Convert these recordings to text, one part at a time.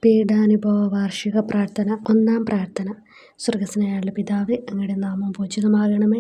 പീഡാനുഭവ വാർഷിക പ്രാർത്ഥന. ഒന്നാം പ്രാർത്ഥന. സ്വർഗ്ഗസ്ഥനായ പിതാവേ, അങ്ങയുടെ നാമം പൂജിതമാകണമേ.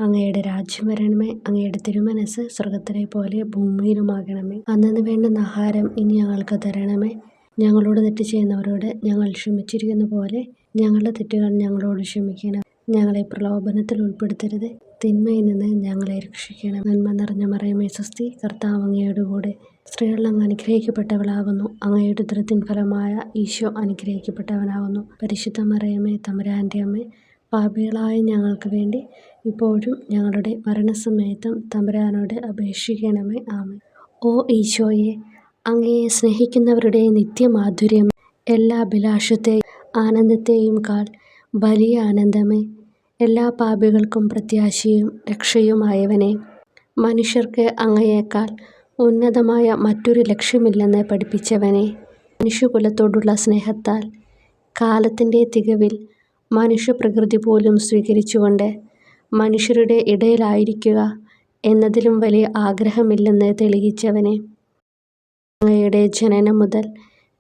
അങ്ങയുടെ രാജ്യം വരണമേ. അങ്ങയുടെ തിരുമനസ്സ് സ്വർഗ്ഗത്തിലെ പോലെ ഭൂമിയിലുമാകണമേ. അന്നന്ന് വേണ്ടുന്ന ആഹാരം ഇനി ഞങ്ങൾക്ക് തരണമേ. ഞങ്ങളോട് തെറ്റ് ചെയ്യുന്നവരോട് ഞങ്ങൾ ക്ഷമിച്ചിരിക്കുന്ന പോലെ ഞങ്ങളുടെ തെറ്റുകൾ ഞങ്ങളോട് ക്ഷമിക്കണം. ഞങ്ങളെ പ്രലോഭനത്തിൽ ഉൾപ്പെടുത്തരുത്, തിന്മയിൽ നിന്ന് ഞങ്ങളെ രക്ഷിക്കണം. നന്മ നിറഞ്ഞ മറിയമേ സ്വസ്തി, കർത്താവ് അങ്ങയോട് കൂടെ സ്ത്രീകളിൽ അങ്ങ് അനുഗ്രഹിക്കപ്പെട്ടവളാകുന്നു. അങ്ങയുടെ ഉദരത്തിൻ ഫലമായ ഈശോ അനുഗ്രഹിക്കപ്പെട്ടവനാകുന്നു. പരിശുദ്ധ മറിയമേ തമ്പുരാൻ്റെ അമ്മേ, പാപികളായ ഞങ്ങൾക്ക് വേണ്ടി ഇപ്പോഴും ഞങ്ങളുടെ മരണസമയത്തും തമ്പുരാനോട് അപേക്ഷിക്കണമേ. ആമേൻ. ഓ ഈശോയെ, അങ്ങയെ സ്നേഹിക്കുന്നവരുടെ നിത്യമാധുര്യം, എല്ലാ അഭിലാഷത്തെയും ആനന്ദത്തെയും കാൾ വലിയ ആനന്ദമേ, എല്ലാ പാപികൾക്കും പ്രത്യാശയും രക്ഷയുമായവനെ, മനുഷ്യർക്ക് അങ്ങയേക്കാൾ ഉന്നതമായ മറ്റൊരു ലക്ഷ്യമില്ലെന്ന് പഠിപ്പിച്ചവനെ, മനുഷ്യകുലത്തോടുള്ള സ്നേഹത്താൽ കാലത്തിൻ്റെ തികവിൽ മനുഷ്യപ്രകൃതി പോലും സ്വീകരിച്ചുകൊണ്ട് മനുഷ്യരുടെ ഇടയിലായിരിക്കുക എന്നതിലും വലിയ ആഗ്രഹമില്ലെന്ന് തെളിയിച്ചവനെ, അങ്ങയുടെ ജനനം മുതൽ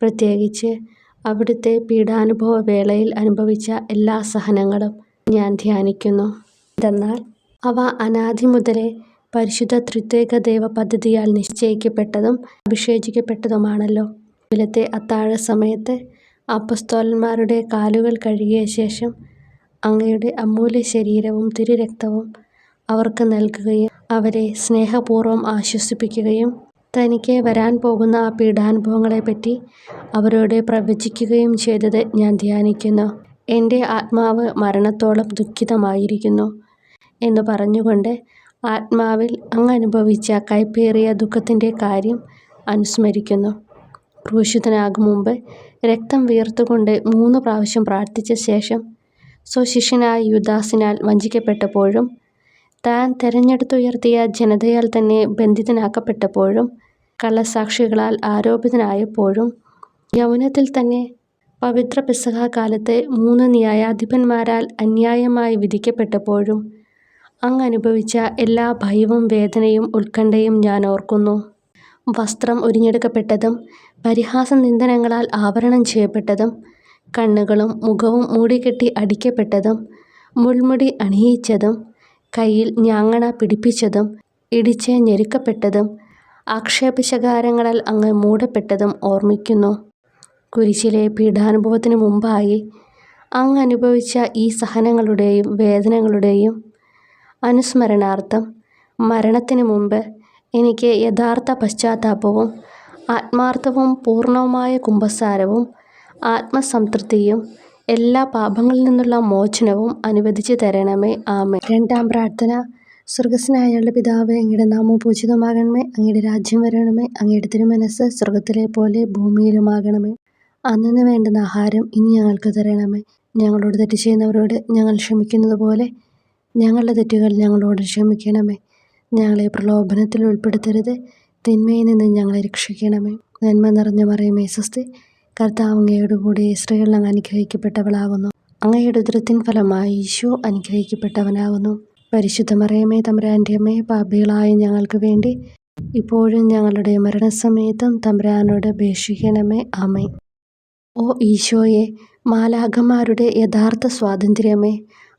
പ്രത്യേകിച്ച് അവിടുത്തെ പീഡാനുഭവ വേളയിൽ അനുഭവിച്ച എല്ലാ സഹനങ്ങളും ഞാൻ ധ്യാനിക്കുന്നു. എന്തെന്നാൽ അവ അനാദി മുതലേ പരിശുദ്ധ ത്രിത്വൈക ദൈവ പദ്ധതിയാൽ നിശ്ചയിക്കപ്പെട്ടതും അഭിഷേചിക്കപ്പെട്ടതുമാണല്ലോ. രാവിലത്തെ അത്താഴ സമയത്ത് അപ്പസ്തോലന്മാരുടെ കാലുകൾ കഴുകിയ ശേഷം അങ്ങയുടെ അമൂല്യ ശരീരവും തിരുരക്തവും അവർക്ക് നൽകുകയും അവരെ സ്നേഹപൂർവ്വം ആശ്വസിപ്പിക്കുകയും തനിക്ക് വരാൻ പോകുന്ന ആ പീഡാനുഭവങ്ങളെപ്പറ്റി അവരോട് പ്രവചിക്കുകയും ചെയ്തത് ഞാൻ ധ്യാനിക്കുന്നു. എൻ്റെ ആത്മാവ് മരണത്തോളം ദുഃഖിതമായിരിക്കുന്നു എന്ന് പറഞ്ഞുകൊണ്ട് ആത്മാവിൽ അങ്ങ് അനുഭവിച്ച കയ്പേറിയ ദുഃഖത്തിൻ്റെ കാര്യം അനുസ്മരിക്കുന്നു. ക്രൂശിതനാകും മുമ്പ് രക്തം വിയർത്തുകൊണ്ട് 3 പ്രാവശ്യം പ്രാർത്ഥിച്ച ശേഷം സ്വശിഷ്യനായ യൂദാസിനാൽ വഞ്ചിക്കപ്പെട്ടപ്പോഴും താൻ തെരഞ്ഞെടുത്തുയർത്തിയ ജനതയാൽ തന്നെ ബന്ധിതനാക്കപ്പെട്ടപ്പോഴും കള്ളസാക്ഷികളാൽ ആരോപിതനായപ്പോഴും യൗവനത്തിൽ തന്നെ പവിത്ര പെസഹ കാലത്ത് 3 ന്യായാധിപന്മാരാൽ അന്യായമായി വിധിക്കപ്പെട്ടപ്പോഴും അങ്ങ് അനുഭവിച്ച എല്ലാ ഭയവും വേദനയും ഉത്കണ്ഠയും ഞാൻ ഓർക്കുന്നു. വസ്ത്രം ഉരിഞ്ഞെടുക്കപ്പെട്ടതും പരിഹാസ നിന്ദനങ്ങളാൽ ആവരണം ചെയ്യപ്പെട്ടതും കണ്ണുകളും മുഖവും മൂടിക്കെട്ടി അടിക്കപ്പെട്ടതും മുൾമുടി അണിയിച്ചതും കയ്യിൽ ഞാങ്ങണ പിടിപ്പിച്ചതും ഇടിച്ച് ഞെരുക്കപ്പെട്ടതും ആക്ഷേപശകാരങ്ങളാൽ അങ്ങ് മൂടപ്പെട്ടതും ഓർമ്മിക്കുന്നു. കുരിശിലെ പീഡാനുഭവത്തിന് മുമ്പായി അങ്ങ് അനുഭവിച്ച ഈ സഹനങ്ങളുടെയും വേദനകളുടെയും അനുസ്മരണാർത്ഥം മരണത്തിന് മുമ്പ് എനിക്ക് യഥാർത്ഥ പശ്ചാത്താപവും ആത്മാർത്ഥവും പൂർണ്ണവുമായ കുമ്പസാരവും ആത്മസംതൃപ്തിയും എല്ലാ പാപങ്ങളിൽ നിന്നുള്ള മോചനവും അനുവദിച്ചു തരണമേ. ആമേൻ. രണ്ടാം പ്രാർത്ഥന. സ്വർഗ്ഗസ്ഥനായ പിതാവേ, അങ്ങയുടെ നാമം പൂജിതമാകണമേ. അങ്ങയുടെ രാജ്യം വരണമേ. അങ്ങയുടെ തിരുമനസ്സ് സ്വർഗ്ഗത്തിലെ പോലെ ഭൂമിയിലുമാകണമേ. അന്നന്ന് വേണ്ടുന്ന ആഹാരം ഇനി ഞങ്ങൾക്ക് തരണമേ. ഞങ്ങളോട് തെറ്റ് ചെയ്യുന്നവരോട് ഞങ്ങൾ ക്ഷമിക്കുന്നത് പോലെ ഞങ്ങളുടെ തെറ്റുകൾ ഞങ്ങളോട് ക്ഷമിക്കണമേ. ഞങ്ങളെ പ്രലോഭനത്തിൽ ഉൾപ്പെടുത്തരുത്, തിന്മയിൽ നിന്ന് ഞങ്ങളെ രക്ഷിക്കണമേ. നന്മ നിറഞ്ഞ മറിയമേ സ്വസ്തി, കർത്താവ് അങ്ങയോട് കൂടെ സ്ത്രീകളിൽ അങ്ങ് അനുഗ്രഹിക്കപ്പെട്ടവളാകുന്നു. അങ്ങയുടെ ഉദരത്തിൻ ഫലമായി ഈശോ അനുഗ്രഹിക്കപ്പെട്ടവനാകുന്നു. പരിശുദ്ധ മറിയമേ തമ്പുരാൻ്റെ അമ്മേ, പാപികളായ ഞങ്ങൾക്ക് വേണ്ടി ഇപ്പോഴും ഞങ്ങളുടെ മരണസമയത്തും തമ്പുരാനോട് അപേക്ഷിക്കണമേ. ആമേൻ. ഓ ഈശോയെ, മാലാഖമാരുടെ യഥാർത്ഥ സ്വാതന്ത്ര്യമേ,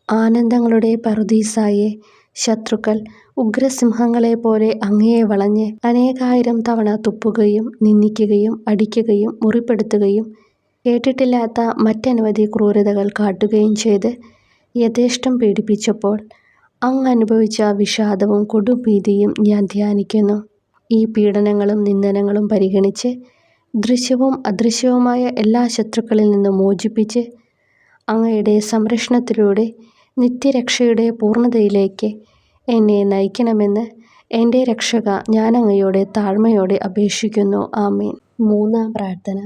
ആനന്ദങ്ങളുടെ പറുദീസായെ, ശത്രുക്കൾ ഉഗ്രസിംഹങ്ങളെപ്പോലെ അങ്ങയെ വളഞ്ഞ് അനേകായിരം തവണ തുപ്പുകയും നിന്ദിക്കുകയും അടിക്കുകയും മുറിപ്പെടുത്തുകയും കേട്ടിട്ടില്ലാത്ത മറ്റനവധി ക്രൂരതകൾ കാട്ടുകയും ചെയ്ത് യഥേഷ്ടം പീഡിപ്പിച്ചപ്പോൾ അങ്ങ് അനുഭവിച്ച വിഷാദവും കൊടുഭീതിയും ഞാൻ ധ്യാനിക്കുന്നു. ഈ പീഡനങ്ങളും നിന്ദനങ്ങളും പരിഗണിച്ച് ദൃശ്യവും അദൃശ്യവുമായ എല്ലാ ശത്രുക്കളിൽ നിന്നും മോചിപ്പിച്ച് അങ്ങയുടെ സംരക്ഷണത്തിലൂടെ നിത്യരക്ഷയുടെ പൂർണ്ണതയിലേക്ക് എന്നെ നയിക്കണമെന്ന് എൻ്റെ രക്ഷക ഞാൻ അങ്ങയോട് താഴ്മയോടെ അപേക്ഷിക്കുന്നു. ആമേൻ. മൂന്നാം പ്രാർത്ഥന.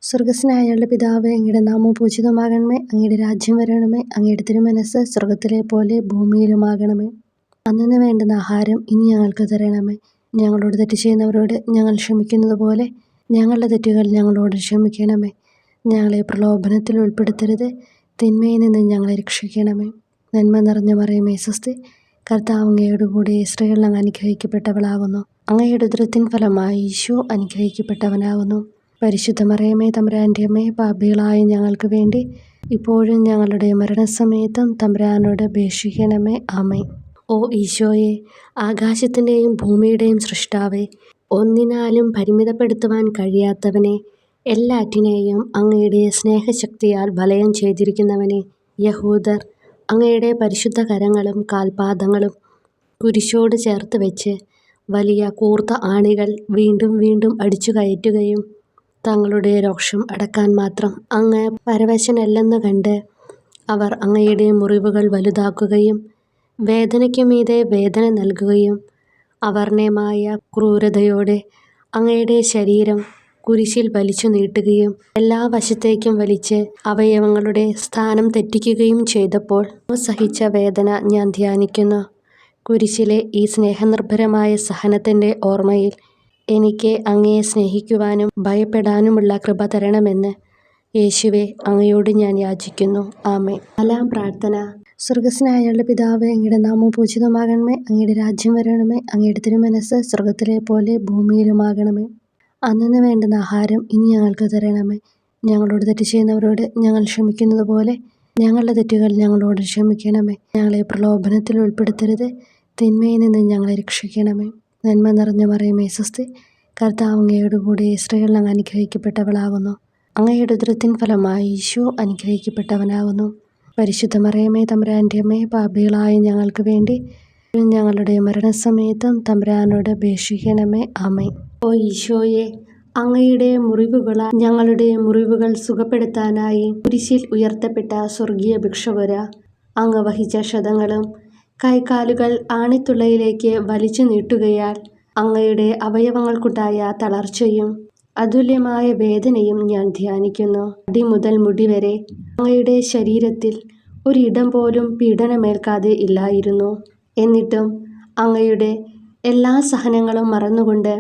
സ്വർഗ്ഗസ്ഥനായ പിതാവേ, അങ്ങയുടെ നാമം പൂജിതമാകണമേ. അങ്ങയുടെ രാജ്യം വരണമേ. അങ്ങയുടെ തിരുമനസ്സ് സ്വർഗ്ഗത്തിലെ പോലെ ഭൂമിയിലുമാകണമേ. അന്നന്ന് വേണ്ടുന്ന ആഹാരം ഇനി ഞങ്ങൾക്ക് തരണമേ. ഞങ്ങളോട് തെറ്റ് ചെയ്യുന്നവരോട് ഞങ്ങൾ ക്ഷമിക്കുന്നത് പോലെ ഞങ്ങളുടെ തെറ്റുകൾ ഞങ്ങളോട് ക്ഷമിക്കണമേ. ഞങ്ങളെ പ്രലോഭനത്തിൽ ഉൾപ്പെടുത്തരുത്, തിന്മയിൽ നിന്ന് ഞങ്ങളെ രക്ഷിക്കണമേ. നന്മ നിറഞ്ഞ മറിയമേ സ്വസ്തി, കർത്താവ് അങ്ങയോട് കൂടെ സ്ത്രീകളിൽ അങ്ങ് അനുഗ്രഹിക്കപ്പെട്ടവളാകുന്നു. അങ്ങയുടെ ഉദരത്തിൻ ഫലമായി ഈശോ അനുഗ്രഹിക്കപ്പെട്ടവനാകുന്നു. പരിശുദ്ധ മറിയമേ തമ്പുരാൻ്റെ അമ്മേ, പാപികളായ ഞങ്ങൾക്ക് വേണ്ടി ഇപ്പോഴും ഞങ്ങളുടെ മരണസമയത്തും തമ്പുരാനോട് അപേക്ഷിക്കണമേ. ആമേൻ. ഓ ഈശോയെ, ആകാശത്തിൻ്റെയും ഭൂമിയുടെയും സൃഷ്ടാവേ, ഒന്നിനാലും പരിമിതപ്പെടുത്തുവാൻ കഴിയാത്തവനെ, എല്ലാറ്റിനെയും അങ്ങയുടെ സ്നേഹശക്തിയാൽ വലയം ചെയ്തിരിക്കുന്നവനെ, യഹൂദർ അങ്ങയുടെ പരിശുദ്ധ കരങ്ങളും കാൽപാദങ്ങളും കുരിശോട് ചേർത്ത് വെച്ച് വലിയ കൂർത്ത ആണികൾ വീണ്ടും വീണ്ടും അടിച്ചു കയറ്റുകയും തങ്ങളുടെ രോഷം അടക്കാൻ മാത്രം അങ്ങ് പരവശനല്ലെന്ന് കണ്ട് അവർ അങ്ങയുടെ മുറിവുകൾ വലുതാക്കുകയും വേദനയ്ക്കു മീതെ വേദന നൽകുകയും അവർണ്ണയമായ ക്രൂരതയോടെ അങ്ങയുടെ ശരീരം കുരിശിൽ വലിച്ചു നീട്ടുകയും എല്ലാ വശത്തേക്കും വലിച്ച് അവയവങ്ങളുടെ സ്ഥാനം തെറ്റിക്കുകയും ചെയ്തപ്പോൾ സഹിച്ച വേദന ഞാൻ ധ്യാനിക്കുന്നു. കുരിശിലെ ഈ സ്നേഹനിർഭരമായ സഹനത്തിൻ്റെ ഓർമ്മയിൽ എനിക്ക് അങ്ങയെ സ്നേഹിക്കുവാനും ഭയപ്പെടാനുമുള്ള കൃപ തരണമെന്ന് യേശുവെ അങ്ങയോട് ഞാൻ യാചിക്കുന്നു. ആമേൻ. 4-ാം പ്രാർത്ഥന. സ്വർഗസ്നായ ഞങ്ങളുടെ പിതാവേ, അങ്ങയുടെ നാമം പൂജിതമാകണമേ. അങ്ങയുടെ രാജ്യം വരണമേ. അങ്ങയുടെ തിരുമനസ്സ് സ്വർഗത്തിലെ പോലെ ഭൂമിയിലുമാകണമേ. അന്നന്ന് വേണ്ടുന്ന ആഹാരം ഇനി ഞങ്ങൾക്ക് തരണമേ. ഞങ്ങളോട് തെറ്റ് ചെയ്യുന്നവരോട് ഞങ്ങൾ ക്ഷമിക്കുന്നത് പോലെ ഞങ്ങളുടെ തെറ്റുകൾ ഞങ്ങളോട് ക്ഷമിക്കണമേ. ഞങ്ങളെ പ്രലോഭനത്തിൽ ഉൾപ്പെടുത്തരുത്, തിന്മയിൽ നിന്ന് ഞങ്ങളെ രക്ഷിക്കണമേ. നന്മ നിറഞ്ഞ മറിയമേ സ്വസ്തി, കർത്താവ് അങ്ങയോട് കൂടെ സ്ത്രീകൾ അങ്ങ് അനുഗ്രഹിക്കപ്പെട്ടവളാകുന്നു. അങ്ങയുടെ ഉദരത്തിൻ ഫലമായി ഈശോ അനുഗ്രഹിക്കപ്പെട്ടവനാകുന്നു. പരിശുദ്ധ മറിയമേ തമ്പുരാൻ്റെ അമ്മേ, പാപികളായ ഞങ്ങൾക്ക് വേണ്ടി ഞങ്ങളുടെ മരണസമയത്തും തമ്പുരാനോട് അപേക്ഷിക്കണമേ. ആമേൻ. ഓ ഈശോയെ, അങ്ങയുടെ മുറിവുകളാൽ ഞങ്ങളുടെ മുറിവുകൾ സുഖപ്പെടുത്താനായി കുരിശിൽ ഉയർത്തപ്പെട്ട സ്വർഗീയ ഭിക്ഷുകര അങ്ങ് വഹിച്ച ക്ഷതങ്ങളും കൈകാലുകൾ ആണിത്തുളയിലേക്ക് വലിച്ചു നീട്ടുകയാൽ അങ്ങയുടെ അവയവങ്ങൾക്കുണ്ടായ തളർച്ചയും അതുല്യമായ വേദനയും ഞാൻ ധ്യാനിക്കുന്നു. അടി മുതൽ മുടി വരെ അങ്ങയുടെ ശരീരത്തിൽ ഒരിടം പോലും പീഡനമേൽക്കാതെ ഇല്ലായിരുന്നു. എന്നിട്ടും അങ്ങയുടെ എല്ലാ സഹനങ്ങളും മറന്നുകൊണ്ട്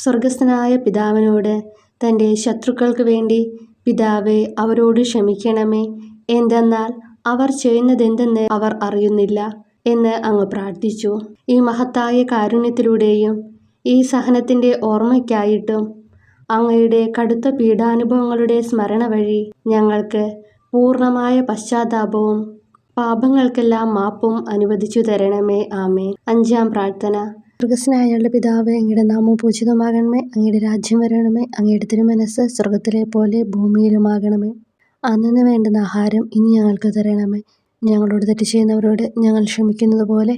സ്വർഗസ്ഥനായ പിതാവിനോട് തൻ്റെ ശത്രുക്കൾക്ക് വേണ്ടി പിതാവേ, അവരോട് ക്ഷമിക്കണമേ, എന്തെന്നാൽ അവർ ചെയ്യുന്നതെന്തെന്ന് അവർ അറിയുന്നില്ല എന്ന് അങ്ങ് പ്രാർത്ഥിച്ചു. ഈ മഹത്തായ കാരുണ്യത്തിലൂടെയും ഈ സഹനത്തിൻ്റെ ഓർമ്മയ്ക്കായിട്ടും അങ്ങയുടെ കടുത്ത പീഡാനുഭവങ്ങളുടെ സ്മരണ വഴി ഞങ്ങൾക്ക് പൂർണ്ണമായ പശ്ചാത്താപവും പാപങ്ങൾക്കെല്ലാം മാപ്പും അനുവദിച്ചു തരണമേ. ആമേൻ. 5-ാം പ്രാർത്ഥന. സ്വർഗസ്നായ ഞങ്ങളുടെ പിതാവേ, അങ്ങയുടെ നാമം പൂജിതമാകണമേ. അങ്ങയുടെ രാജ്യം വരണമേ. അങ്ങയുടെ തിരുമനസ്സ് സ്വർഗത്തിലെ പോലെ ഭൂമിയിലുമാകണമേ. അന്നന്ന് വേണ്ടുന്ന ആഹാരം ഇനി ഞങ്ങൾക്ക് തരണമേ. ഞങ്ങളോട് തെറ്റ് ചെയ്യുന്നവരോട് ഞങ്ങൾ ക്ഷമിക്കുന്നത് പോലെ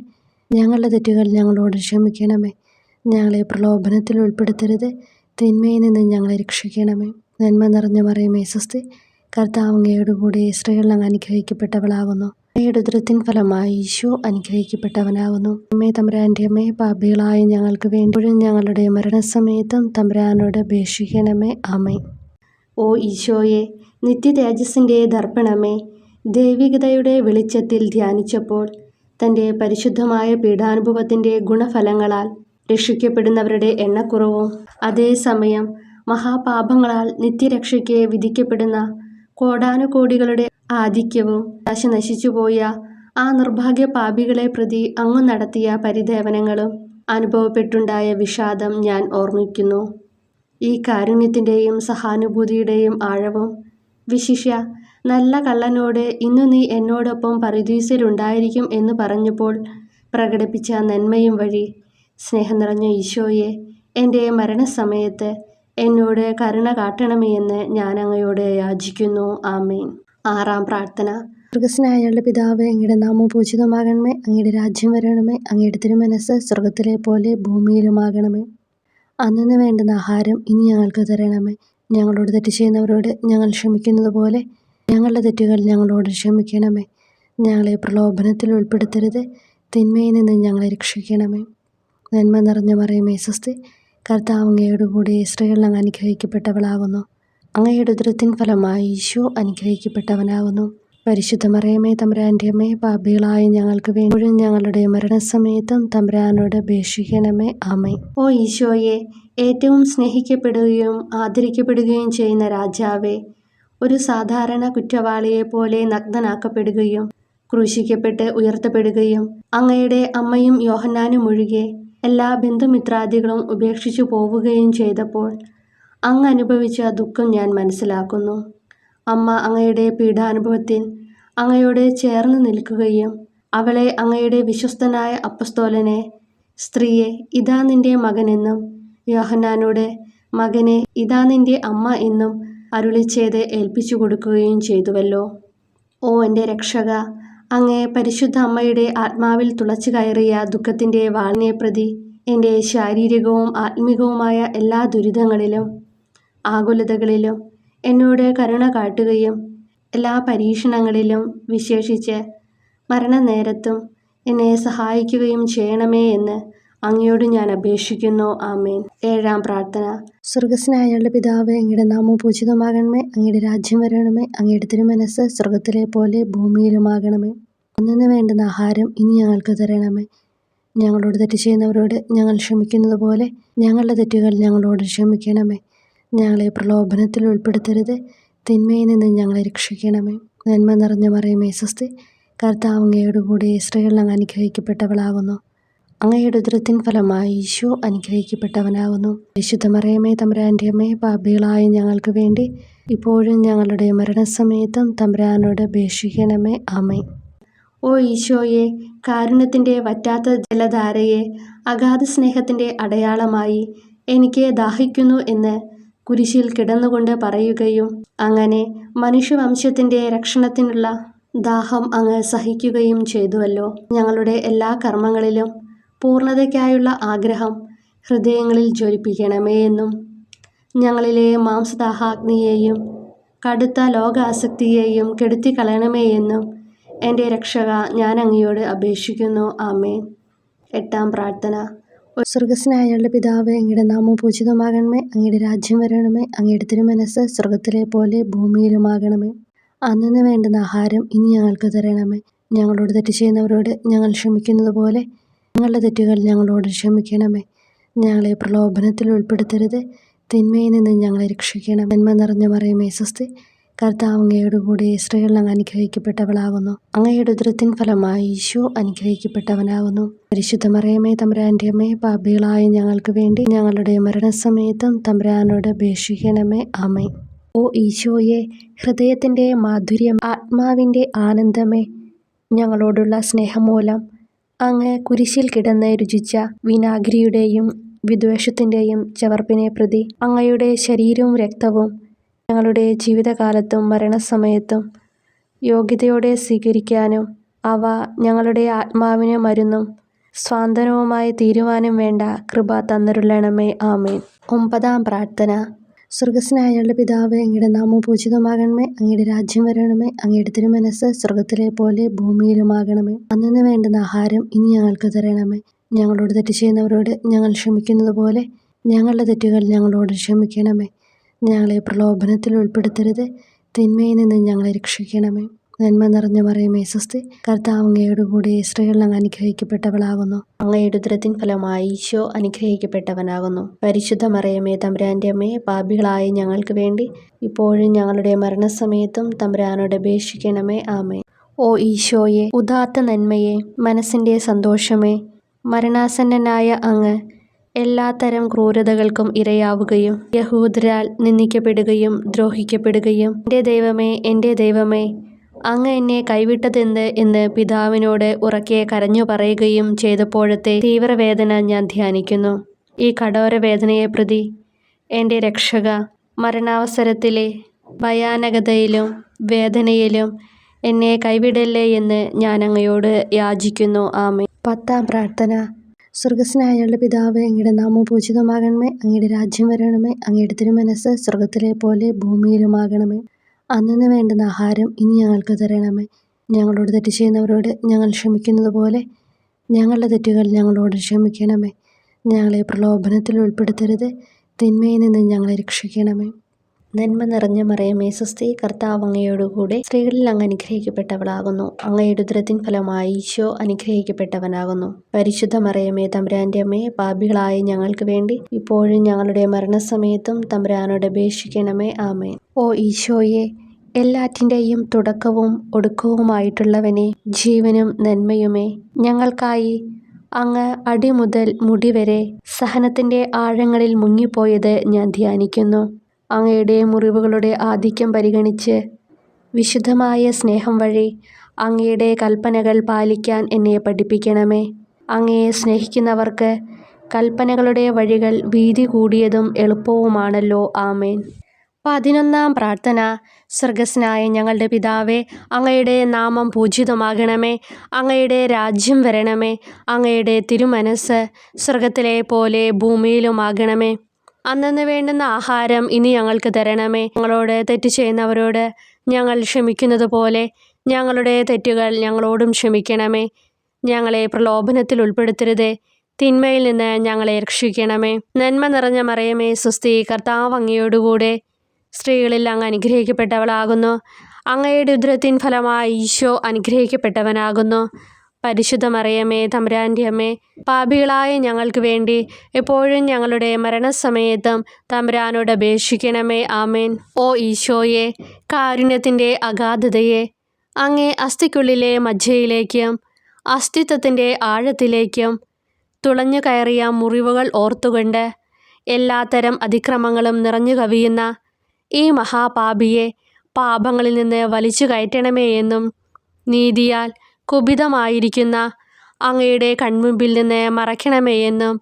ഞങ്ങളുടെ തെറ്റുകൾ ഞങ്ങളോട് ക്ഷമിക്കണമേ. ഞങ്ങളെ പ്രലോഭനത്തിൽ ഉൾപ്പെടുത്തരുത്, തിന്മയിൽ നിന്ന് ഞങ്ങളെ രക്ഷിക്കണമേ. നന്മ നിറഞ്ഞ മറിയമേ സ്വസ്തി, കർത്താവ് അങ്ങയോട് കൂടെ സ്ത്രീകൾ അങ്ങ് അനുഗ്രഹിക്കപ്പെട്ടവളാകുന്നു. അങ്ങയുടെ ഉദരത്തിൻ ഫലമായി ഈശോ അനുഗ്രഹിക്കപ്പെട്ടവനാകുന്നു. അമ്മേ തമ്പുരാൻ്റെ അമ്മേ, പാപികളായ ഞങ്ങൾക്ക് വേണ്ടി ഞങ്ങളുടെ മരണസമയത്തും തമ്പുരാനോട് അപേക്ഷിക്കണമേ. ആമേൻ. ഓ ഈശോയെ, നിത്യ തേജസ്സിൻ്റെ ദർപ്പണമേ, ദൈവികതയുടെ വെളിച്ചത്തിൽ ധ്യാനിച്ചപ്പോൾ തൻ്റെ പരിശുദ്ധമായ പീഡാനുഭവത്തിൻ്റെ ഗുണഫലങ്ങളാൽ രക്ഷിക്കപ്പെടുന്നവരുടെ എണ്ണക്കുറവും അതേസമയം മഹാപാപങ്ങളാൽ നിത്യരക്ഷയ്ക്ക് വിധിക്കപ്പെടുന്ന കോടാനുകോടികളുടെ ആധിക്യവും നശിച്ചുപോയ ആ നിർഭാഗ്യ പാപികളെ പ്രതി അങ്ങ് നടത്തിയ പരിദേവനങ്ങളും അനുഭവപ്പെട്ടുണ്ടായ വിഷാദം ഞാൻ ഓർമ്മിക്കുന്നു. ഈ കാരുണ്യത്തിൻ്റെയും സഹാനുഭൂതിയുടെയും ആഴവും വിശിഷ്യ നല്ല കള്ളനോട് ഇന്നു നീ എന്നോടൊപ്പം പറുദീസയിലുണ്ടായിരിക്കും എന്ന് പറഞ്ഞപ്പോൾ പ്രകടിപ്പിച്ച നന്മയും വഴി സ്നേഹം നിറഞ്ഞ ഈശോയെ, എൻ്റെ മരണസമയത്ത് എന്നോട് കരുണ കാട്ടണമേ എന്ന് ഞാൻ അങ്ങയോട് യാചിക്കുന്നു. ആമേൻ. 6-ാം പ്രാർത്ഥന. സ്വർഗസ്നായ ഞങ്ങളുടെ പിതാവേ, അങ്ങയുടെ നാമം പൂജിതമാകണമേ. അങ്ങയുടെ രാജ്യം വരണമേ. അങ്ങയുടെ തിരുമനസ്സ് സ്വർഗത്തിലെ പോലെ ഭൂമിയിലുമാകണമേ. അന്നന്ന് വേണ്ടുന്ന ആഹാരം ഇനി ഞങ്ങൾക്ക് തരണമേ. ഞങ്ങളോട് തെറ്റ് ചെയ്യുന്നവരോട് ഞങ്ങൾ ക്ഷമിക്കുന്നത് പോലെ ഞങ്ങളുടെ തെറ്റുകൾ ഞങ്ങളോട് ക്ഷമിക്കണമേ. ഞങ്ങളെ പ്രലോഭനത്തിൽ ഉൾപ്പെടുത്തരുത്, തിന്മയിൽ നിന്ന് ഞങ്ങളെ രക്ഷിക്കണമേ. നന്മ നിറഞ്ഞ മറിയമേ സ്വസ്തി, കർത്താവ് അങ്ങയോട് കൂടെ സ്ത്രീകൾ അങ്ങ് അനുഗ്രഹിക്കപ്പെട്ടവളാകുന്നു. അങ്ങയുടെ ഉദരത്തിൻ ഫലമായി ഈശോ അനുഗ്രഹിക്കപ്പെട്ടവനാകുന്നു. പരിശുദ്ധ മറിയമേ തമ്പുരാൻ്റെ അമ്മേ, പാപികളായ ഞങ്ങൾക്ക് വേണ്ടി ഞങ്ങളുടെ മരണസമയത്തും തമ്പുരാനോട് അപേക്ഷിക്കണമേ. ആമേൻ. ഓ ഈശോയെ, ഏറ്റവും സ്നേഹിക്കപ്പെടുകയും ആദരിക്കപ്പെടുകയും ചെയ്യുന്ന രാജാവേ, ഒരു സാധാരണ കുറ്റവാളിയെ പോലെ നഗ്നനാക്കപ്പെടുകയും ക്രൂശിക്കപ്പെട്ട് ഉയർത്തപ്പെടുകയും അങ്ങയുടെ അമ്മയും യോഹന്നാനും ഒഴികെ എല്ലാ ബന്ധുമിത്രാദികളും ഉപേക്ഷിച്ചു പോവുകയും ചെയ്തപ്പോൾ അങ്ങ് അനുഭവിച്ച ദുഃഖം ഞാൻ മനസ്സിലാക്കുന്നു. അമ്മ അങ്ങയുടെ പീഡാനുഭവത്തിൽ അങ്ങയോട് ചേർന്ന് നിൽക്കുകയും അവളെ അങ്ങയുടെ വിശ്വസ്തനായ അപ്പസ്തോലനെ, സ്ത്രീയെ ഇതാ നിന്റെ മകനെന്നും യോഹന്നാനോട് മകനെ ഇതാ നിന്റെ അമ്മ എന്നും അരുളിച്ചെയ്ത് ഏൽപ്പിച്ചു കൊടുക്കുകയും ചെയ്തുവല്ലോ. ഓ എൻ്റെ രക്ഷക, അങ്ങേ പരിശുദ്ധ അമ്മയുടെ ആത്മാവിൽ തുളച്ചു കയറിയ ദുഃഖത്തിൻ്റെ വാളിനെ പ്രതി എൻ്റെ ശാരീരികവും ആത്മികവുമായ എല്ലാ ദുരിതങ്ങളിലും ആകുലതകളിലും എന്നോട് കരുണ കാട്ടുകയും എല്ലാ പരീക്ഷണങ്ങളിലും വിശേഷിച്ച് മരണനേരത്തും എന്നെ സഹായിക്കുകയും ചെയ്യണമേ എന്ന് അങ്ങയോട് ഞാൻ അപേക്ഷിക്കുന്നു. ആമേൻ. 7-ാം പ്രാർത്ഥന. സ്വർഗസ്നായുള്ള പിതാവേ, അങ്ങയുടെ നാമം പൂജിതമാകണമേ. അങ്ങയുടെ രാജ്യം വരണമേ. അങ്ങയുടെ തിരുമനസ്സ് സ്വർഗത്തിലെ പോലെ ഭൂമിയിലുമാകണമേ. അന്നു വേണ്ടുന്ന ആഹാരം ഇനി ഞങ്ങൾക്ക് തരണമേ. ഞങ്ങളോട് തെറ്റ് ചെയ്യുന്നവരോട് ഞങ്ങൾ ക്ഷമിക്കുന്നത് പോലെ ഞങ്ങളുടെ തെറ്റുകൾ ഞങ്ങളോട് ക്ഷമിക്കണമേ. ഞങ്ങളെ പ്രലോഭനത്തിൽ ഉൾപ്പെടുത്തരുത്, തിന്മയിൽ നിന്ന് ഞങ്ങളെ രക്ഷിക്കണമേ. നന്മ നിറഞ്ഞ മറിയമേ സ്വസ്തി, കർത്താവ് അങ്ങയോട് കൂടെ സ്ത്രീകൾ അങ്ങ് അനുഗ്രഹിക്കപ്പെട്ടവളാകുന്നു. അങ്ങയുടെ ഉദരത്തിൻ ഫലമായി ഈശോ അനുഗ്രഹിക്കപ്പെട്ടവനാകുന്നു. വിശുദ്ധ മറിയമേ തമ്പുരാൻ്റെ അമ്മേ, പാപികളായ ഞങ്ങൾക്ക് വേണ്ടി ഇപ്പോഴും ഞങ്ങളുടെ മരണസമയത്തും തമ്പുരാനോട് അപേക്ഷിക്കണമേ. ആമേൻ. ഓ ഈശോയെ, കാരുണ്യത്തിൻ്റെ വറ്റാത്ത ജലധാരയെ അഗാധ സ്നേഹത്തിൻ്റെ അടയാളമായി എനിക്ക് ദാഹിക്കുന്നു എന്ന് കുരിശിൽ കിടന്നുകൊണ്ട് പറയുകയും അങ്ങനെ മനുഷ്യവംശത്തിൻ്റെ രക്ഷണത്തിനുള്ള ദാഹം അങ്ങ് സഹിക്കുകയും ചെയ്തുവല്ലോ. ഞങ്ങളുടെ എല്ലാ കർമ്മങ്ങളിലും പൂർണ്ണതയ്ക്കായുള്ള ആഗ്രഹം ഹൃദയങ്ങളിൽ ജ്വലിപ്പിക്കണമേ എന്നും ഞങ്ങളിലെ മാംസദാഹാഗ്നിയെയും കടുത്ത ലോകാസക്തിയെയും കെടുത്തിക്കളയണമേ എന്നും എൻ്റെ രക്ഷക ഞാൻ അങ്ങയോട് അപേക്ഷിക്കുന്നു. ആമേൻ. 8-ാം പ്രാർത്ഥന. സ്വർഗസ്നായുള്ള പിതാവേ, അങ്ങയുടെ നാമം പൂജിതമാകണമേ. അങ്ങയുടെ രാജ്യം വരണമേ. അങ്ങയുടെ തിരുമനസ്സ് സ്വർഗത്തിലെ പോലെ ഭൂമിയിലുമാകണമേ. അന്നു വേണ്ടുന്ന ആഹാരം ഇനി ഞങ്ങൾക്ക് തരണമേ. ഞങ്ങളോട് തെറ്റ് ചെയ്യുന്നവരോട് ഞങ്ങൾ ക്ഷമിക്കുന്നത് പോലെ ഞങ്ങളുടെ തെറ്റുകൾ ഞങ്ങളോട് ക്ഷമിക്കണമേ. ഞങ്ങളെ പ്രലോഭനത്തിൽ ഉൾപ്പെടുത്തരുത്, തിന്മയിൽ നിന്ന് ഞങ്ങളെ രക്ഷിക്കണം. നന്മ നിറഞ്ഞ മറിയമേ സ്വസ്തി, കർത്താവ് അങ്ങയോട് കൂടെ സ്ത്രീകൾ അങ്ങ് അനുഗ്രഹിക്കപ്പെട്ടവളാകുന്നു. അങ്ങയുടെ ഉദരത്തിൻ ഫലമായി ഈശോ അനുഗ്രഹിക്കപ്പെട്ടവനാകുന്നു. പരിശുദ്ധ മറിയമേ തമ്പുരാൻ്റെ അമ്മേ, പാപികളായ ഞങ്ങൾക്ക് വേണ്ടി ഞങ്ങളുടെ മരണസമയത്തും തമ്പുരാനോട് അപേക്ഷിക്കണമേ. ആമേൻ. ഓ ഈശോയെ, ഹൃദയത്തിൻ്റെ മാധുര്യം, ആത്മാവിൻ്റെ ആനന്ദമേ, ഞങ്ങളോടുള്ള സ്നേഹം മൂലം അങ്ങ് കുരിശിൽ കിടന്ന് രുചിച്ച വിനാഗിരിയുടെയും വിദ്വേഷത്തിൻ്റെയും ചവർപ്പിനെ പ്രതി അങ്ങയുടെ ശരീരവും രക്തവും ഞങ്ങളുടെ ജീവിതകാലത്തും മരണസമയത്തും യോഗ്യതയോടെ സ്വീകരിക്കാനും അവ ഞങ്ങളുടെ ആത്മാവിന് മരുന്നും സ്വാന്തനവുമായി തീരുവാനും വേണ്ട കൃപ തന്നരുളണമേ. ആമേൻ. 9-ാം പ്രാർത്ഥന. സ്വർഗസ്നായുള്ള പിതാവേ, അങ്ങയുടെ നാമം പൂജിതമാകണമേ. അങ്ങയുടെ രാജ്യം വരണമേ. അങ്ങയുടെ തിരുമനസ്സ് സ്വർഗത്തിലെ പോലെ ഭൂമിയിലുമാകണമേ. അന്നു വേണ്ടുന്ന ആഹാരം ഇനി ഞങ്ങൾക്ക് തരണമേ. ഞങ്ങളോട് തെറ്റ് ചെയ്യുന്നവരോട് ഞങ്ങൾ ക്ഷമിക്കുന്നത് പോലെ ഞങ്ങളുടെ തെറ്റുകൾ ഞങ്ങളോട് ക്ഷമിക്കണമേ. ഞങ്ങളെ പ്രലോഭനത്തിൽ ഉൾപ്പെടുത്തരുത്, തിന്മയിൽ നിന്ന് ഞങ്ങളെ രക്ഷിക്കണമേ. നന്മ നിറഞ്ഞ മറിയമേ സ്വസ്തി, കർത്താവ് അങ്ങയോട് കൂടെ സ്ത്രീകൾ അങ്ങ് അനുഗ്രഹിക്കപ്പെട്ടവളാകുന്നു. അങ്ങയുടെ ഉദരത്തിൻ ഫലമായി ഈശോ അനുഗ്രഹിക്കപ്പെട്ടവനാകുന്നു. പരിശുദ്ധ മറിയമേ തമ്പുരാൻ്റെ അമ്മേ, പാപികളായ ഞങ്ങൾക്ക് വേണ്ടി ഇപ്പോഴും ഞങ്ങളുടെ മരണസമയത്തും തമ്പുരാനോട് അപേക്ഷിക്കണമേ. ആമേൻ. ഓ ഈശോയെ, ഉദാത്ത നന്മയെ, മനസ്സിൻ്റെ സന്തോഷമേ, മരണാസന്നനായ അങ്ങ് എല്ലാത്തരം ക്രൂരതകൾക്കും ഇരയാവുകയും യഹൂദരാൽ നിന്ദിക്കപ്പെടുകയും ദ്രോഹിക്കപ്പെടുകയും എൻ്റെ ദൈവമേ അങ്ങ് എന്നെ കൈവിട്ടതെന്ത് എന്ന് പിതാവിനോട് ഉറക്കെ കരഞ്ഞു പറയുകയും ചെയ്തപ്പോഴത്തെ തീവ്രവേദന ഞാൻ ധ്യാനിക്കുന്നു. ഈ കഠോരവേദനയെ പ്രതി എൻ്റെ രക്ഷക, മരണാവസരത്തിലെ ഭയാനകതയിലും വേദനയിലും എന്നെ കൈവിടല്ലേ എന്ന് ഞാൻ അങ്ങയോട് യാചിക്കുന്നു. ആമേൻ. 10-ാം പ്രാർത്ഥന. സ്വർഗസ്നായുള്ള പിതാവേ, അങ്ങയുടെ നാമം പൂജിതമാകണമേ. അങ്ങയുടെ രാജ്യം വരണമേ. അങ്ങയുടെ തിരുമനസ്സ് സ്വർഗത്തിലെ പോലെ ഭൂമിയിലുമാകണമേ. അന്നു വേണ്ടുന്ന ആഹാരം ഇനി ഞങ്ങൾക്ക് തരണമേ. ഞങ്ങളോട് തെറ്റ് ചെയ്യുന്നവരോട് ഞങ്ങൾ ക്ഷമിക്കുന്നത് പോലെ ഞങ്ങളുടെ തെറ്റുകൾ ഞങ്ങളോട് ക്ഷമിക്കണമേ. ഞങ്ങളെ പ്രലോഭനത്തിൽ ഉൾപ്പെടുത്തരുത്, തിന്മയിൽ നിന്ന് ഞങ്ങളെ രക്ഷിക്കണമേ. നന്മ നിറഞ്ഞ മറിയമേ സ്വസ്തി, കർത്താവ് അങ്ങയോടുകൂടെ സ്ത്രീകളിൽ അങ്ങ് അനുഗ്രഹിക്കപ്പെട്ടവളാകുന്നു. അങ്ങയുടെ ഉദരത്തിൻ ഫലമായി ഈശോ അനുഗ്രഹിക്കപ്പെട്ടവനാകുന്നു. പരിശുദ്ധ മറിയമേ തമ്പുരാൻ്റെ അമ്മേ, പാപികളായ ഞങ്ങൾക്ക് വേണ്ടി ഇപ്പോഴും ഞങ്ങളുടെ മരണസമയത്തും തമ്പുരാനോട് അപേക്ഷിക്കണമേ. ആമേൻ. ഓ ഈശോയെ, എല്ലാറ്റിൻ്റെയും തുടക്കവും ഒടുക്കവുമായിട്ടുള്ളവനെ, ജീവനും നന്മയുമേ, ഞങ്ങൾക്കായി അങ്ങ് അടിമുതൽ മുടിവരെ സഹനത്തിൻ്റെ ആഴങ്ങളിൽ മുങ്ങിപ്പോയത് ഞാൻ ധ്യാനിക്കുന്നു. അങ്ങയുടെ മുറിവുകളുടെ ആധിക്യം പരിഗണിച്ച് വിശുദ്ധമായ സ്നേഹം വഴി അങ്ങയുടെ കൽപ്പനകൾ പാലിക്കാൻ എന്നെ പഠിപ്പിക്കണമേ. അങ്ങയെ സ്നേഹിക്കുന്നവർക്ക് കൽപ്പനകളുടെ വഴികൾ വീതി കൂടിയതും എളുപ്പവുമാണല്ലോ. ആമേൻ. 11-ാം പ്രാർത്ഥന. സ്വർഗസ്ഥനായ ഞങ്ങളുടെ പിതാവേ, അങ്ങയുടെ നാമം പൂജിതമാകണമേ. അങ്ങയുടെ രാജ്യം വരണമേ. അങ്ങയുടെ തിരുമനസ്സ് സ്വർഗത്തിലെ പോലെ ഭൂമിയിലുമാകണമേ. അന്നന്ന് വേണ്ടുന്ന ആഹാരം ഇനി ഞങ്ങൾക്ക് തരണമേ. ഞങ്ങളോട് തെറ്റ് ചെയ്യുന്നവരോട് ഞങ്ങൾ ക്ഷമിക്കുന്നത് പോലെ ഞങ്ങളുടെ തെറ്റുകൾ ഞങ്ങളോടും ക്ഷമിക്കണമേ. ഞങ്ങളെ പ്രലോഭനത്തിൽ ഉൾപ്പെടുത്തരുതേ, തിന്മയിൽ നിന്ന് ഞങ്ങളെ രക്ഷിക്കണമേ. നന്മ നിറഞ്ഞ മറിയമേ സ്വസ്തി, കർത്താവ് അങ്ങയോടുകൂടെ സ്ത്രീകളിൽ അങ്ങ് അനുഗ്രഹിക്കപ്പെട്ടവളാകുന്നു. അങ്ങയുടെ ഉദരത്തിൻ ഫലമായി ഈശോ അനുഗ്രഹിക്കപ്പെട്ടവനാകുന്നു. പരിശുദ്ധ മറിയമേ, തമ്പുരാൻ്റെ അമ്മേ, പാപികളായ ഞങ്ങൾക്ക് വേണ്ടി എപ്പോഴും ഞങ്ങളുടെ മരണസമയത്തും തമ്പുരാനോട് അപേക്ഷിക്കണമേ. ആമേൻ. ഓ ഈശോയെ, കാരുണ്യത്തിൻ്റെ അഗാധതയെ, അങ്ങേ അസ്ഥിക്കുള്ളിലെ മജ്ജയിലേക്കും അസ്തിത്വത്തിൻ്റെ ആഴത്തിലേക്കും തുളഞ്ഞു കയറിയ മുറിവുകൾ ഓർത്തുകൊണ്ട് എല്ലാത്തരം അതിക്രമങ്ങളും നിറഞ്ഞു കവിയുന്ന ഈ മഹാപാപിയെ പാപങ്ങളിൽ നിന്ന് വലിച്ചു കയറ്റണമേ എന്നും നീതിയാൽ കുപിതമായിരിക്കുന്ന അങ്ങയുടെ കൺമുമ്പിൽ നിന്ന് മറയ്ക്കണമേ എന്നും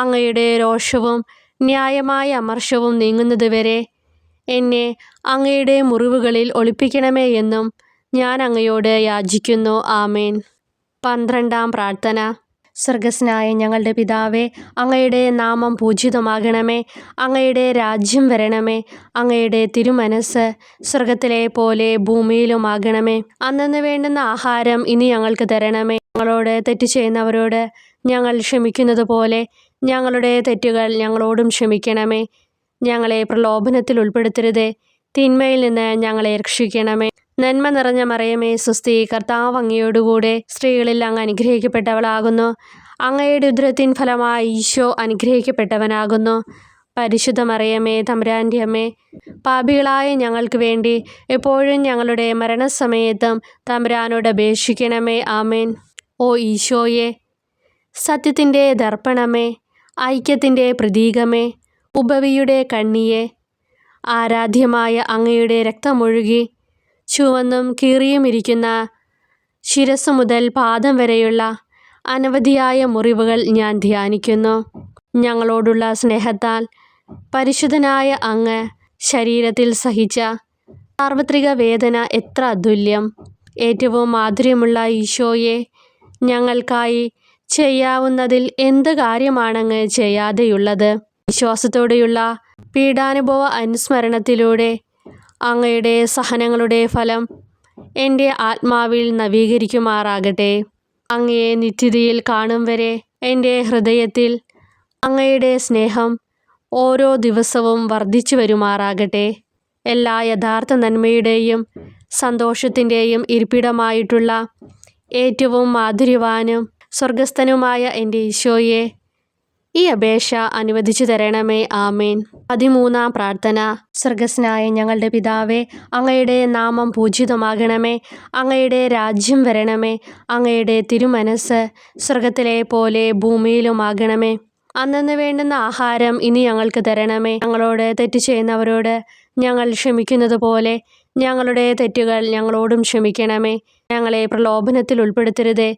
അങ്ങയുടെ രോഷവും ന്യായമായ അമർഷവും നീങ്ങുന്നതുവരെ എന്നെ അങ്ങയുടെ മുറിവുകളിൽ ഒളിപ്പിക്കണമേ എന്നും ഞാൻ അങ്ങയോട് യാചിക്കുന്നു. ആമേൻ. 12-ാം പ്രാർത്ഥന. സ്വർഗസ്ഥനായ ഞങ്ങളുടെ പിതാവേ, അങ്ങയുടെ നാമം പൂജിതമാകണമേ. അങ്ങയുടെ രാജ്യം വരണമേ. അങ്ങയുടെ തിരുമനസ്സ് സ്വർഗത്തിലെ പോലെ ഭൂമിയിലുമാകണമേ. അന്നന്ന് വേണ്ടുന്ന ആഹാരം ഇനി ഞങ്ങൾക്ക് തരണമേ. ഞങ്ങളോട് തെറ്റ് ചെയ്യുന്നവരോട് ഞങ്ങൾ ക്ഷമിക്കുന്നത് പോലെ ഞങ്ങളുടെ തെറ്റുകൾ ഞങ്ങളോടും ക്ഷമിക്കണമേ. ഞങ്ങളെ പ്രലോഭനത്തിൽ ഉൾപ്പെടുത്തരുതേ, തിന്മയിൽ നിന്ന് ഞങ്ങളെ രക്ഷിക്കണമേ. നന്മ നിറഞ്ഞ മറിയമേ സ്വസ്തി, കർത്താവ് അങ്ങയോടുകൂടെ സ്ത്രീകളിൽ അങ്ങ് അനുഗ്രഹിക്കപ്പെട്ടവളാകുന്നു. അങ്ങയുടെ ഉദരത്തിൻ ഫലമായി ഈശോ അനുഗ്രഹിക്കപ്പെട്ടവനാകുന്നു. പരിശുദ്ധ മറിയമേ, തമ്പുരാൻ്റെ അമ്മേ, പാപികളായ ഞങ്ങൾക്ക് വേണ്ടി എപ്പോഴും ഞങ്ങളുടെ മരണസമയത്തും തമ്പുരാനോട് അപേക്ഷിക്കണമേ. ആമേൻ. ഓ ഈശോയെ, സത്യത്തിൻ്റെ ദർപ്പണമേ, ഐക്യത്തിൻ്റെ പ്രതീകമേ, ഉപവിയുടെ കണ്ണിയെ, ആരാധ്യമായ അങ്ങയുടെ രക്തമൊഴുകി ചുവന്നും കീറിയുമിരിക്കുന്ന ശിരസ് മുതൽ പാദം വരെയുള്ള അനവധിയായ മുറിവുകൾ ഞാൻ ധ്യാനിക്കുന്നു. ഞങ്ങളോടുള്ള സ്നേഹത്താൽ പരിശുദ്ധനായ അങ്ങ് ശരീരത്തിൽ സഹിച്ച സാർവത്രിക വേദന എത്ര അതുല്യം. ഏറ്റവും മാധുര്യമുള്ള ഈശോയെ, ഞങ്ങൾക്കായി ചെയ്യാവുന്നതിൽ എന്ത് കാര്യമാണങ്ങ് ചെയ്യാതെയുള്ളത്? വിശ്വാസത്തോടെയുള്ള പീഡാനുഭവ അനുസ്മരണത്തിലൂടെ അങ്ങയുടെ സഹനങ്ങളുടെ ഫലം എൻ്റെ ആത്മാവിൽ നവീകരിക്കുമാറാകട്ടെ. അങ്ങയെ നിത്യതയിൽ കാണും വരെ എൻ്റെ ഹൃദയത്തിൽ അങ്ങയുടെ സ്നേഹം ഓരോ ദിവസവും വർദ്ധിച്ചു വരുമാറാകട്ടെ. എല്ലാ യഥാർത്ഥ നന്മയുടെയും സന്തോഷത്തിൻ്റെയും ഇരിപ്പിടമായിട്ടുള്ള ഏറ്റവും മാധുര്യവാനും സ്വർഗസ്ഥനുമായ എൻ്റെ ഈശോയെ, ഈ അപേക്ഷ അനുവദിച്ചു തരണമേ. ആമേൻ. 13-ാം പ്രാർത്ഥന. സ്വർഗസ്ഥനായ ഞങ്ങളുടെ പിതാവേ, അങ്ങയുടെ നാമം പൂജിതമാകണമേ. അങ്ങയുടെ രാജ്യം വരണമേ. അങ്ങയുടെ തിരുമനസ്സ് സ്വർഗത്തിലെ പോലെ ഭൂമിയിലുമാകണമേ. അന്നന്ന് വേണ്ടുന്ന ആഹാരം ഇനി ഞങ്ങൾക്ക് തരണമേ. ഞങ്ങളോട് തെറ്റ് ചെയ്യുന്നവരോട് ഞങ്ങൾ ക്ഷമിക്കുന്നത് പോലെ ഞങ്ങളുടെ തെറ്റുകൾ ഞങ്ങളോടും ക്ഷമിക്കണമേ. ഞങ്ങളെ പ്രലോഭനത്തിൽ ഉൾപ്പെടുത്തരുതേ,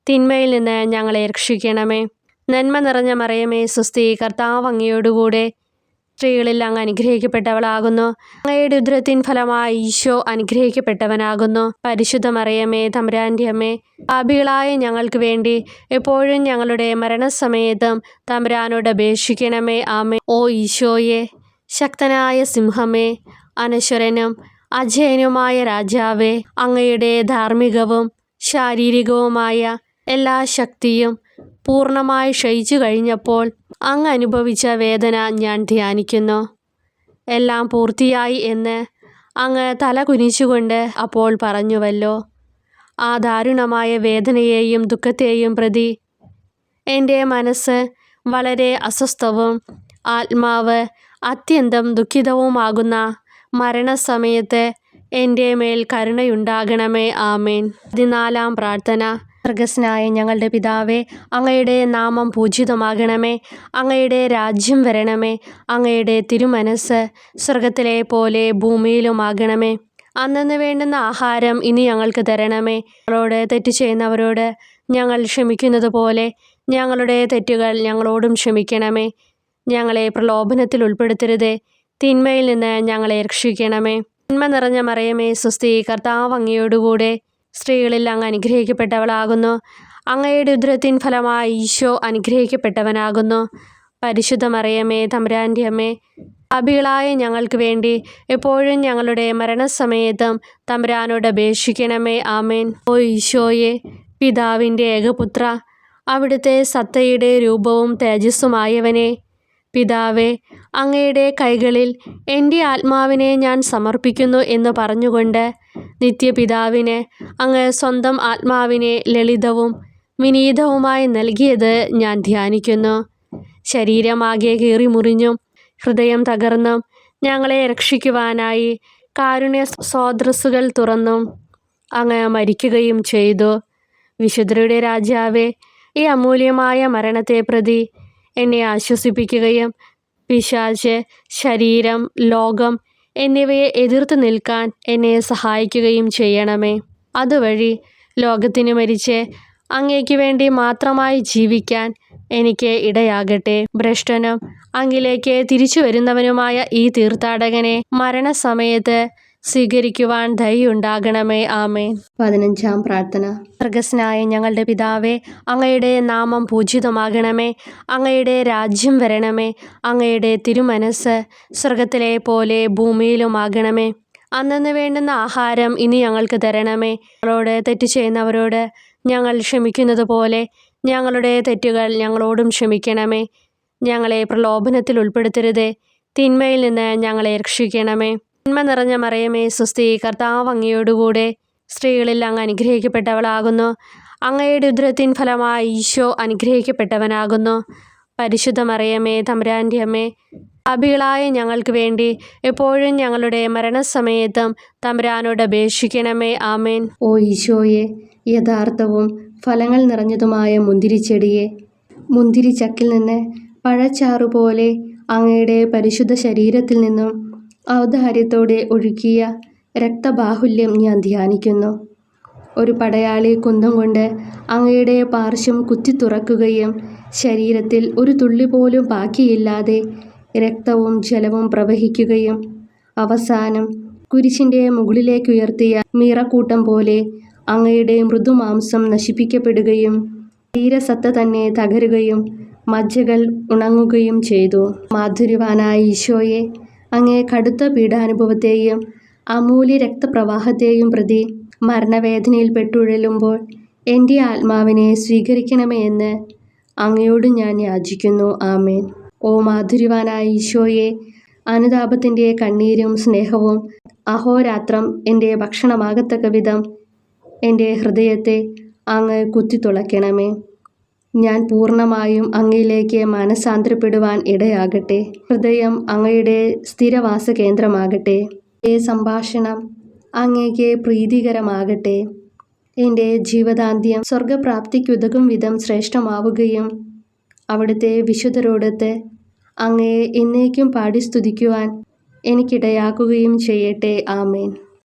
തിന്മയിൽ നിന്ന് ഞങ്ങളെ രക്ഷിക്കണമേ. നന്മ നിറഞ്ഞ മറിയമേ സ്വസ്തി, കർത്താവ് അങ്ങയോടുകൂടെ സ്ത്രീകളിൽ അങ്ങ് അനുഗ്രഹിക്കപ്പെട്ടവളാകുന്നു. അങ്ങയുടെ ഉദരത്തിൻ ഫലമായി ഈശോ അനുഗ്രഹിക്കപ്പെട്ടവനാകുന്നു. പരിശുദ്ധ മറിയമേ, തമ്പുരാൻ്റെ അമ്മേ, പാപികളായ ഞങ്ങൾക്ക് വേണ്ടി എപ്പോഴും ഞങ്ങളുടെ മരണസമയത്തും തമ്പുരാനോട് അപേക്ഷിക്കണമേ. ആമേൻ. ഓ ഈശോയെ, ശക്തനായ സിംഹമേ, അനശ്വരനും അജയനുമായ രാജാവേ, അങ്ങയുടെ ധാർമ്മികവും ശാരീരികവുമായ എല്ലാ ശക്തിയും പൂർണ്ണമായി ക്ഷയിച്ചു കഴിഞ്ഞപ്പോൾ അങ്ങ് അനുഭവിച്ച വേദന ഞാൻ ധ്യാനിക്കുന്നു. എല്ലാം പൂർത്തിയായി എന്ന് അങ്ങ് തല കുനിച്ചുകൊണ്ട് അപ്പോൾ പറഞ്ഞുവല്ലോ. ആ ദാരുണമായ വേദനയെയും ദുഃഖത്തെയും പ്രതി എൻ്റെ മനസ്സ് വളരെ അസ്വസ്ഥവും ആത്മാവ് അത്യന്തം ദുഃഖിതവുമാകുന്ന മരണസമയത്ത് എൻ്റെ മേൽ കരുണയുണ്ടാകണമേ. ആമേൻ. 14-ാം പ്രാർത്ഥന. സ്വർഗസ്നായ ഞങ്ങളുടെ പിതാവേ, അങ്ങയുടെ നാമം പൂജിതമാകണമേ. അങ്ങയുടെ രാജ്യം വരണമേ. അങ്ങയുടെ തിരുമനസ്സ് സ്വർഗത്തിലെ പോലെ ഭൂമിയിലുമാകണമേ. അന്നന്ന് വേണ്ടുന്ന ആഹാരം ഇനി ഞങ്ങൾക്ക് തരണമേ. ഞങ്ങളോട് തെറ്റ് ചെയ്യുന്നവരോട് ഞങ്ങൾ ക്ഷമിക്കുന്നത് പോലെ ഞങ്ങളുടെ തെറ്റുകൾ ഞങ്ങളോടും ക്ഷമിക്കണമേ. ഞങ്ങളെ പ്രലോഭനത്തിൽ ഉൾപ്പെടുത്തരുതേ, തിന്മയിൽ നിന്ന് ഞങ്ങളെ രക്ഷിക്കണമേ. തിന്മ നിറഞ്ഞ മറിയമേ സ്വസ്തി, കർത്താവ് അങ്ങയോടുകൂടെ സ്ത്രീകളിൽ അങ്ങ് അനുഗ്രഹിക്കപ്പെട്ടവളാകുന്നു. അങ്ങയുടെ ഉദരത്തിൻ ഫലമായി ഈശോ അനുഗ്രഹിക്കപ്പെട്ടവനാകുന്നു. പരിശുദ്ധ മറിയമേ, തമ്പുരാൻ്റെ അമ്മേ, പാപികളായ ഞങ്ങൾക്ക് വേണ്ടി എപ്പോഴും ഞങ്ങളുടെ മരണസമയത്തും തമ്പുരാനോട് അപേക്ഷിക്കണമേ. ആമേൻ. ഓ ഈശോയെ, പിതാവിൻ്റെ ഏകപുത്ര, അവിടുത്തെ സത്തയുടെ രൂപവും തേജസ്സുമായവനെ, പിതാവേ, അങ്ങയുടെ കൈകളിൽ എൻ്റെ ആത്മാവിനെ ഞാൻ സമർപ്പിക്കുന്നു എന്ന് പറഞ്ഞുകൊണ്ട് നിത്യപിതാവിന് അങ്ങ് സ്വന്തം ആത്മാവിനെ ലളിതവും വിനീതവുമായി നൽകിയത് ഞാൻ ധ്യാനിക്കുന്നു. ശരീരമാകെ കീറിമുറിഞ്ഞും ഹൃദയം തകർന്നും ഞങ്ങളെ രക്ഷിക്കുവാനായി കാരുണ്യ സ്രോതസ്സുകൾ തുറന്നും അങ്ങ് മരിക്കുകയും ചെയ്തു. വിശുദ്ധരുടെ രാജാവേ, ഈ അമൂല്യമായ മരണത്തെ പ്രതി എന്നെ ആശ്വസിപ്പിക്കുകയും പിശാച്, ശരീരം, ലോകം എന്നിവയെ എതിർത്ത് നിൽക്കാൻ എന്നെ സഹായിക്കുകയും ചെയ്യണമേ. അതുവഴി ലോകത്തിന് മരിച്ച് അങ്ങേക്ക് വേണ്ടി മാത്രമായി ജീവിക്കാൻ എനിക്ക് ഇടയാകട്ടെ. ഭ്രഷ്ടനും അങ്ങിലേക്ക് തിരിച്ചു വരുന്നവനുമായ ഈ തീർത്ഥാടകനെ മരണസമയത്ത് സ്വീകരിക്കുവാൻ ദയുണ്ടാകണമേ. ആമേൻ. 15-ാം പ്രാർത്ഥന. സ്വർഗസ്നായ ഞങ്ങളുടെ പിതാവേ, അങ്ങയുടെ നാമം പൂജിതമാകണമേ. അങ്ങയുടെ രാജ്യം വരണമേ. അങ്ങയുടെ തിരുമനസ്സ് സ്വർഗത്തിലെ പോലെ ഭൂമിയിലുമാകണമേ. അന്നന്ന് വേണ്ടുന്ന ആഹാരം ഇനി ഞങ്ങൾക്ക് തരണമേ. ഞങ്ങളോട് തെറ്റ് ചെയ്യുന്നവരോട് ഞങ്ങൾ ക്ഷമിക്കുന്നത് പോലെ ഞങ്ങളുടെ തെറ്റുകൾ ഞങ്ങളോടും ക്ഷമിക്കണമേ. ഞങ്ങളെ പ്രലോഭനത്തിൽ ഉൾപ്പെടുത്തരുതേ, തിന്മയിൽ നിന്ന് ഞങ്ങളെ രക്ഷിക്കണമേ. തിന്മ നിറഞ്ഞ മറിയമേ സ്വസ്തി, കർത്താവ് അങ്ങയോടുകൂടെ സ്ത്രീകളിൽ അങ്ങ് അനുഗ്രഹിക്കപ്പെട്ടവളാകുന്നു. അങ്ങയുടെ ഉദരത്തിൻ ഫലമായി ഈശോ അനുഗ്രഹിക്കപ്പെട്ടവനാകുന്നു. പരിശുദ്ധ മറിയമേ, തമ്പുരാൻ്റെ അമ്മേ, പാപികളായ ഞങ്ങൾക്ക് വേണ്ടി എപ്പോഴും ഞങ്ങളുടെ മരണസമയത്തും തമ്പുരാനോട് അപേക്ഷിക്കണമേ. ആമേൻ. ഓ ഈശോയെ, യഥാർത്ഥവും ഫലങ്ങൾ നിറഞ്ഞതുമായ മുന്തിരിച്ചെടിയെ, മുന്തിരിച്ചക്കിൽ നിന്ന് പഴച്ചാറുപോലെ അങ്ങയുടെ പരിശുദ്ധ ശരീരത്തിൽ നിന്നും ഔദാര്യത്തോടെ ഒഴുകിയ രക്തബാഹുല്യം ഞാൻ ധ്യാനിക്കുന്നു. ഒരു പടയാളി കുന്തം കൊണ്ട് അങ്ങയുടെ പാർശ്വം കുത്തിത്തുറക്കുകയും ശരീരത്തിൽ ഒരു തുള്ളി പോലും ബാക്കിയില്ലാതെ രക്തവും ജലവും പ്രവഹിക്കുകയും അവസാനം കുരിശിൻ്റെ മുകളിലേക്കുയർത്തിയ മീറക്കൂട്ടം പോലെ അങ്ങയുടെ മൃദുമാംസം നശിപ്പിക്കപ്പെടുകയും ശരീരസത്ത തന്നെ തകരുകയും മജ്ജകൾ ഉണങ്ങുകയും ചെയ്തു. മാധുര്യവാനായ ഈശോയെ, അങ്ങേ കടുത്ത പീഡാനുഭവത്തെയും അമൂല്യ രക്തപ്രവാഹത്തെയും പ്രതി മരണവേദനയിൽ പെട്ടുഴലുമ്പോൾ എൻ്റെ ആത്മാവിനെ സ്വീകരിക്കണമേ എന്ന് അങ്ങയോട് ഞാൻ യാചിക്കുന്നു. ആമേൻ. ഓ മാധുര്യവാനായ ഈശോയെ, അനുതാപത്തിൻ്റെ കണ്ണീരും സ്നേഹവും അഹോരാത്രം എൻ്റെ ഭക്ഷണമാകത്തക്ക വിധം എൻ്റെ ഹൃദയത്തെ അങ്ങ് കുത്തിത്തുളയ്ക്കണമേ. ഞാൻ പൂർണ്ണമായും അങ്ങയിലേക്ക് മാനസാന്തരപ്പെടുവാൻ ഇടയാകട്ടെ. ഹൃദയം അങ്ങയുടെ സ്ഥിരവാസ കേന്ദ്രമാകട്ടെ. എൻ്റെ സംഭാഷണം അങ്ങേക്ക് പ്രീതികരമാകട്ടെ. എൻ്റെ ജീവദാന്ത്യം സ്വർഗപ്രാപ്തിക്കുതകും വിധം ശ്രേഷ്ഠമാവുകയും അവിടുത്തെ വിശുദ്ധരോടൊത്ത് അങ്ങയെ എന്നേക്കും പാടി സ്തുതിക്കുവാൻ എനിക്കിടയാക്കുകയും ചെയ്യട്ടെ. ആമേൻ.